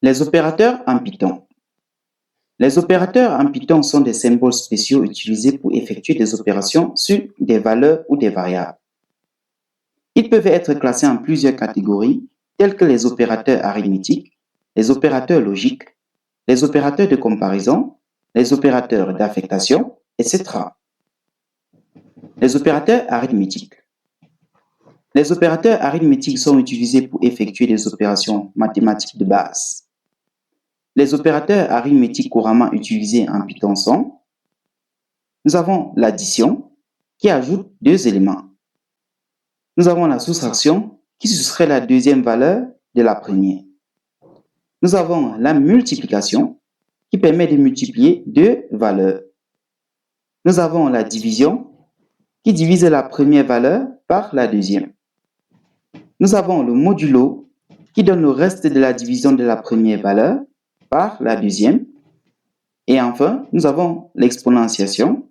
Les opérateurs en Python. Les opérateurs en Python sont des symboles spéciaux utilisés pour effectuer des opérations sur des valeurs ou des variables. Ils peuvent être classés en plusieurs catégories, telles que les opérateurs arithmétiques, les opérateurs logiques, les opérateurs de comparaison, les opérateurs d'affectation, etc. Les opérateurs arithmétiques. Les opérateurs arithmétiques sont utilisés pour effectuer des opérations mathématiques de base. Les opérateurs arithmétiques couramment utilisés en Python sont: nous avons l'addition qui ajoute deux éléments. Nous avons la soustraction qui soustrait la deuxième valeur de la première. Nous avons la multiplication qui permet de multiplier deux valeurs. Nous avons la division qui divise la première valeur par la deuxième. Nous avons le modulo qui donne le reste de la division de la première valeur par la deuxième. Et enfin, nous avons l'exponentiation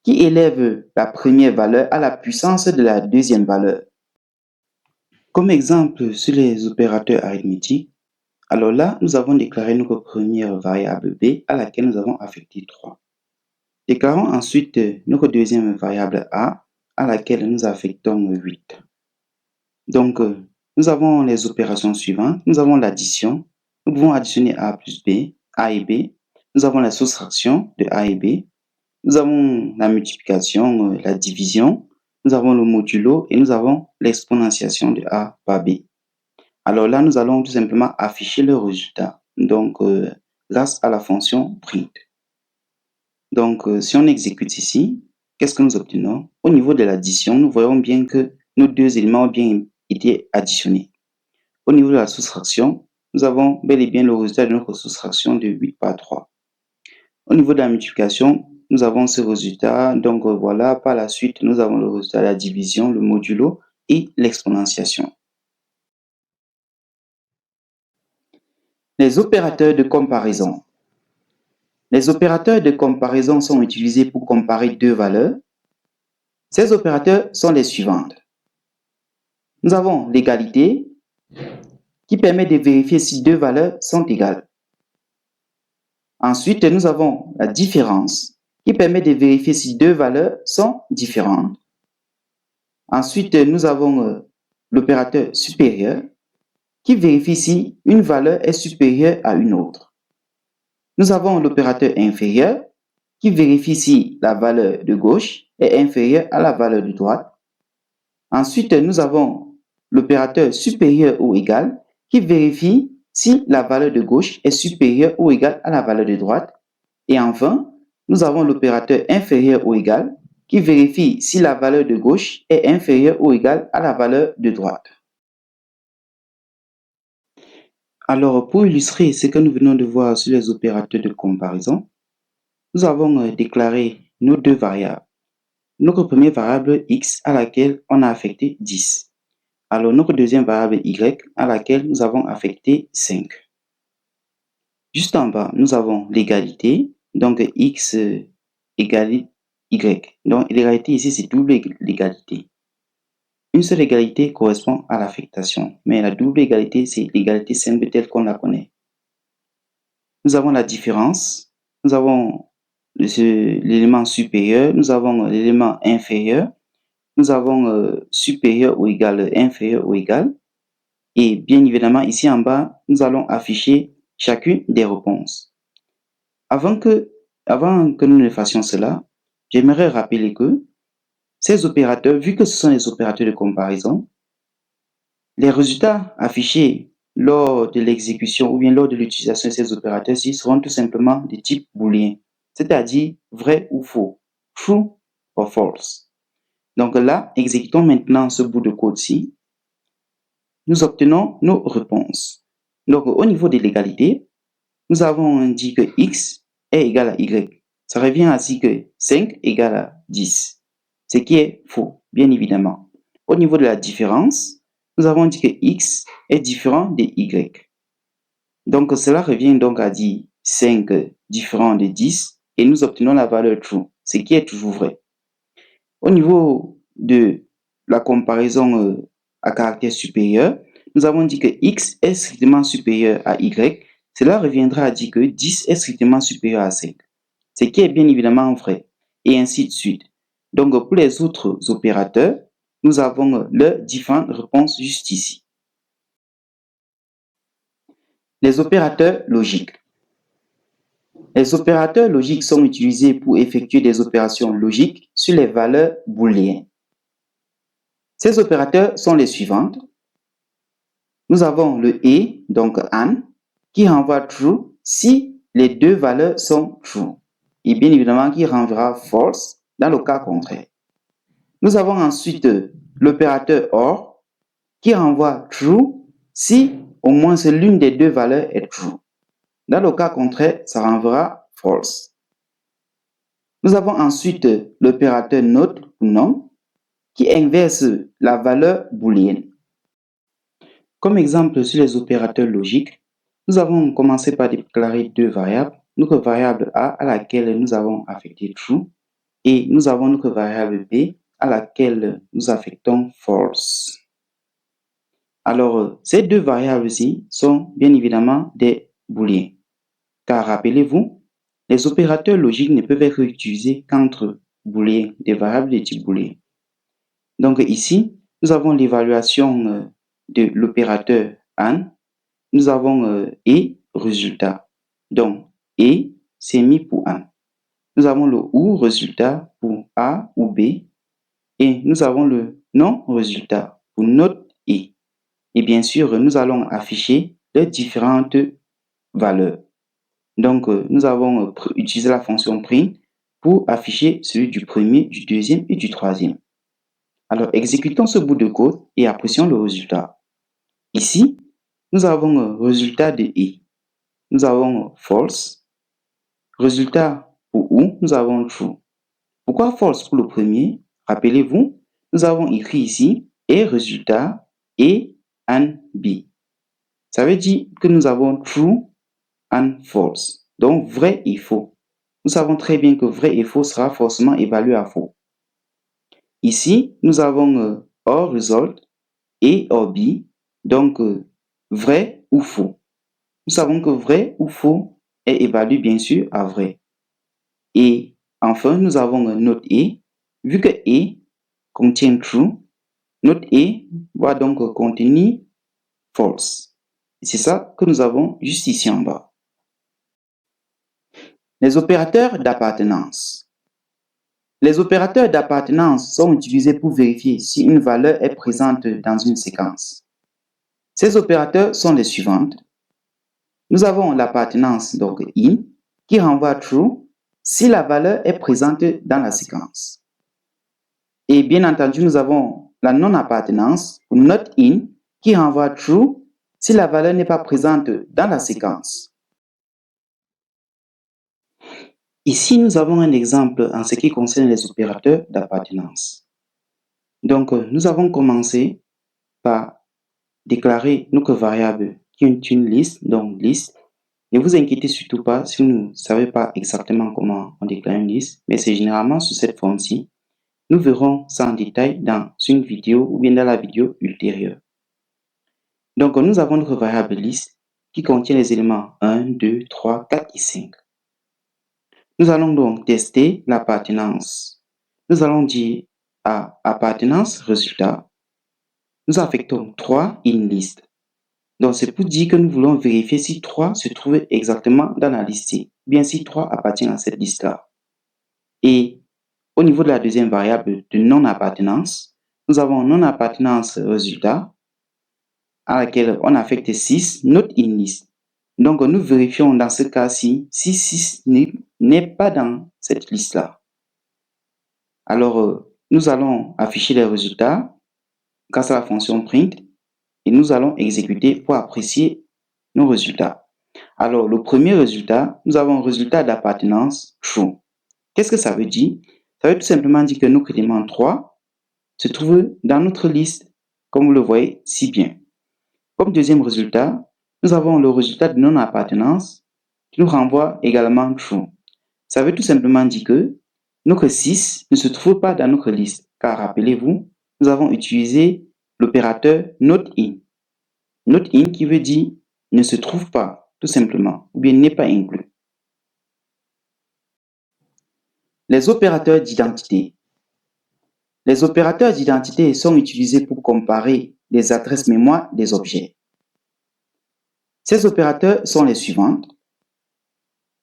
qui élève la première valeur à la puissance de la deuxième valeur. Comme exemple sur les opérateurs arithmétiques, alors là, nous avons déclaré notre première variable b à laquelle nous avons affecté 3. Déclarons ensuite notre deuxième variable a à laquelle nous affectons 8. Donc, nous avons les opérations suivantes. Nous avons l'addition. Nous pouvons additionner a plus b, a et b. Nous avons la soustraction de a et b. Nous avons la multiplication, la division. Nous avons le modulo et nous avons l'exponentiation de a par b. Alors là, nous allons tout simplement afficher le résultat. Donc, grâce à la fonction print. Donc, si on exécute ici, qu'est-ce que nous obtenons? Au niveau de l'addition, nous voyons bien que nos deux éléments ont bien été additionnés. Au niveau de la soustraction, nous avons bel et bien le résultat de notre soustraction de 8 par 3. Au niveau de la multiplication, nous avons ce résultat. Donc, voilà, par la suite, nous avons le résultat de la division, le modulo et l'exponentiation. Les opérateurs de comparaison. Les opérateurs de comparaison sont utilisés pour comparer deux valeurs. Ces opérateurs sont les suivantes. Nous avons l'égalité qui permet de vérifier si deux valeurs sont égales. Ensuite, nous avons la différence qui permet de vérifier si deux valeurs sont différentes. Ensuite, nous avons l'opérateur supérieur qui vérifie si une valeur est supérieure à une autre. Nous avons l'opérateur inférieur qui vérifie si la valeur de gauche est inférieure à la valeur de droite. Ensuite, nous avons l'opérateur supérieur ou égal qui vérifie si la valeur de gauche est supérieure ou égale à la valeur de droite. Et enfin, nous avons l'opérateur inférieur ou égal qui vérifie si la valeur de gauche est inférieure ou égale à la valeur de droite. Alors, pour illustrer ce que nous venons de voir sur les opérateurs de comparaison, nous avons déclaré nos deux variables. Notre première variable x à laquelle on a affecté 10. Alors, notre deuxième variable y à laquelle nous avons affecté 5. Juste en bas, nous avons l'égalité, donc x égale y. Donc, l'égalité ici, c'est double l'égalité. Une seule égalité correspond à l'affectation, mais la double égalité, c'est l'égalité simple telle qu'on la connaît. Nous avons la différence, nous avons l'élément supérieur, nous avons l'élément inférieur, nous avons supérieur ou égal, inférieur ou égal. Et bien évidemment, ici en bas, nous allons afficher chacune des réponses. Avant que nous ne fassions cela, j'aimerais rappeler que ces opérateurs, vu que ce sont des opérateurs de comparaison, les résultats affichés lors de l'exécution ou bien lors de l'utilisation de ces opérateurs-ci seront tout simplement de type booléen, c'est-à-dire vrai ou faux, true or false. Donc là, exécutons maintenant ce bout de code-ci. Nous obtenons nos réponses. Donc au niveau de l'égalité, nous avons dit que x est égal à y. Ça revient ainsi que 5 égale à 10, ce qui est faux, bien évidemment. Au niveau de la différence, nous avons dit que x est différent de y. Donc cela revient donc à dire 5 différent de 10 et nous obtenons la valeur true, ce qui est toujours vrai. Au niveau de la comparaison à caractère supérieur, nous avons dit que x est strictement supérieur à y, cela reviendra à dire que 10 est strictement supérieur à 5, ce qui est bien évidemment vrai, et ainsi de suite. Donc, pour les autres opérateurs, nous avons leurs différentes réponses juste ici. Les opérateurs logiques. Les opérateurs logiques sont utilisés pour effectuer des opérations logiques sur les valeurs booléennes. Ces opérateurs sont les suivantes. Nous avons le et, donc AND, qui renvoie true si les deux valeurs sont true, et bien évidemment qui renverra false dans le cas contraire. Nous avons ensuite l'opérateur OR, qui renvoie true si au moins l'une des deux valeurs est true. Dans le cas contraire, ça renverra false. Nous avons ensuite l'opérateur NOT ou non, qui inverse la valeur booléenne. Comme exemple sur les opérateurs logiques, nous avons commencé par déclarer deux variables. Notre variable A à laquelle nous avons affecté true et nous avons notre variable B à laquelle nous affectons false. Alors, ces deux variables-ci sont bien évidemment des booléens. Car rappelez-vous, les opérateurs logiques ne peuvent être utilisés qu'entre booléens, des variables de type booléen. Donc ici, nous avons l'évaluation de l'opérateur AND. Nous avons et résultat. Donc, et c'est mis pour AND. Nous avons le ou résultat pour A ou B. Et nous avons le non résultat pour notre et. Et bien sûr, nous allons afficher les différentes valeurs. Donc, nous avons utilisé la fonction print pour afficher celui du premier, du deuxième et du troisième. Alors, exécutons ce bout de code et apprécions le résultat. Ici, nous avons résultat de et. Nous avons false. Résultat pour ou, nous avons true. Pourquoi false pour le premier? Rappelez-vous, nous avons écrit ici et résultat et and b. Ça veut dire que nous avons true and false. Donc, vrai et faux. Nous savons très bien que vrai et faux sera forcément évalué à faux. Ici, nous avons or result et or b. Donc, vrai ou faux. Nous savons que vrai ou faux est évalué bien sûr à vrai. Et enfin, nous avons notre et. Vu que et contient true, notre et va donc contenir false. C'est ça que nous avons juste ici en bas. Les opérateurs d'appartenance. Les opérateurs d'appartenance sont utilisés pour vérifier si une valeur est présente dans une séquence. Ces opérateurs sont les suivantes. Nous avons l'appartenance, donc in, qui renvoie true si la valeur est présente dans la séquence. Et bien entendu, nous avons la non-appartenance, ou not in, qui renvoie true si la valeur n'est pas présente dans la séquence. Ici, nous avons un exemple en ce qui concerne les opérateurs d'appartenance. Donc, nous avons commencé par déclarer notre variable qui est une liste, donc liste. Ne vous inquiétez surtout pas si vous ne savez pas exactement comment on déclare une liste, mais c'est généralement sous cette forme-ci. Nous verrons ça en détail dans une vidéo ou bien dans la vidéo ultérieure. Donc, nous avons notre variable liste qui contient les éléments 1, 2, 3, 4 et 5. Nous allons donc tester l'appartenance. Nous allons dire à appartenance résultat, nous affectons 3 in list. Donc, c'est pour dire que nous voulons vérifier si 3 se trouve exactement dans la liste, bien si 3 appartient à cette liste-là. Et au niveau de la deuxième variable de non-appartenance, nous avons non-appartenance résultat à laquelle on affecte 6, not in list. Donc, nous vérifions dans ce cas-ci si 6 n'est pas dans cette liste-là. Alors, nous allons afficher les résultats grâce à la fonction print et nous allons exécuter pour apprécier nos résultats. Alors, le premier résultat, nous avons un résultat d'appartenance true. Qu'est-ce que ça veut dire? Ça veut tout simplement dire que notre élément 3 se trouve dans notre liste, comme vous le voyez si bien. Comme deuxième résultat, nous avons le résultat de non-appartenance qui nous renvoie également true. Ça veut tout simplement dire que notre 6 ne se trouve pas dans notre liste, car rappelez-vous, nous avons utilisé l'opérateur not in. Not in qui veut dire ne se trouve pas. tout simplement, ou bien n'est pas inclus. Les opérateurs d'identité. Les opérateurs d'identité sont utilisés pour comparer les adresses mémoire des objets. Ces opérateurs sont les suivants.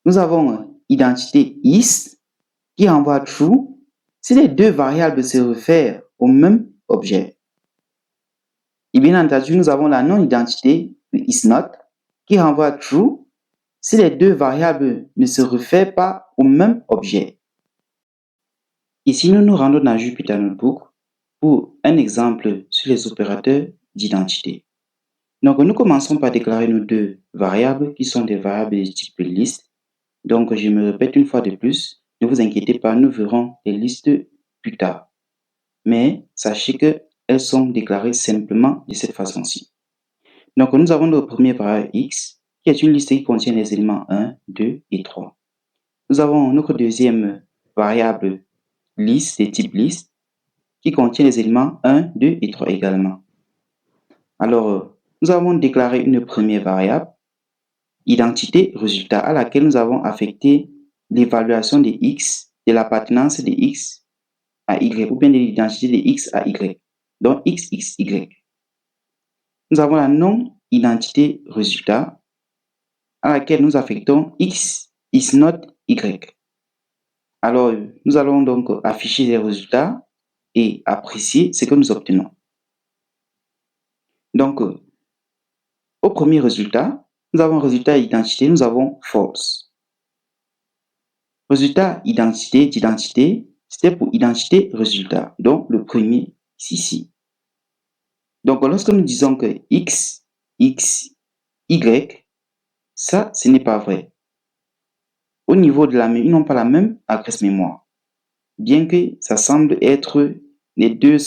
Nous avons identité is qui renvoie true si les deux variables se réfèrent au même objet. Et bien entendu, nous avons la non-identité is not qui renvoie true si les deux variables ne se réfèrent pas au même objet. Ici, nous nous rendons dans Jupyter Notebook pour un exemple sur les opérateurs d'identité. Donc, nous commençons par déclarer nos deux variables qui sont des variables de type liste. Donc, je me répète une fois de plus, ne vous inquiétez pas, nous verrons les listes plus tard. Mais sachez qu'elles sont déclarées simplement de cette façon-ci. Donc, nous avons notre premier variable x, qui est une liste qui contient les éléments 1, 2 et 3. Nous avons notre deuxième variable liste de type liste, qui contient les éléments 1, 2 et 3 également. Alors, nous avons déclaré une première variable, identité résultat, à laquelle nous avons affecté l'évaluation de x, de l'appartenance de x à y, ou bien de l'identité de x à y, donc x, x, y. Nous avons la non-identité résultat, à laquelle nous affectons x is not y. Alors, nous allons donc afficher les résultats et apprécier ce que nous obtenons. Donc, au premier résultat, nous avons résultat identité, nous avons false. Résultat identité d'identité, c'était pour identité résultat. Donc, le premier, c'est ici. Donc, lorsque nous disons que x, x, y, ça, ce n'est pas vrai. Au niveau de ils n'ont pas la même adresse mémoire. Bien que ça semble être, les deux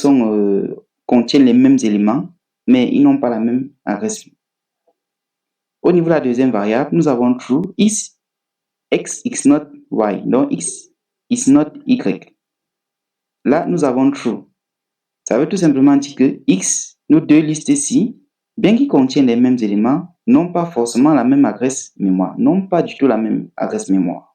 contiennent les mêmes éléments, mais ils n'ont pas la même adresse. Au niveau de la deuxième variable, nous avons true is x is not y, donc x is not y. Là, nous avons true. Ça veut tout simplement dire que x, nos deux listes ici, bien qu'ils contiennent les mêmes éléments, n'ont pas forcément la même adresse mémoire, n'ont pas du tout la même adresse mémoire.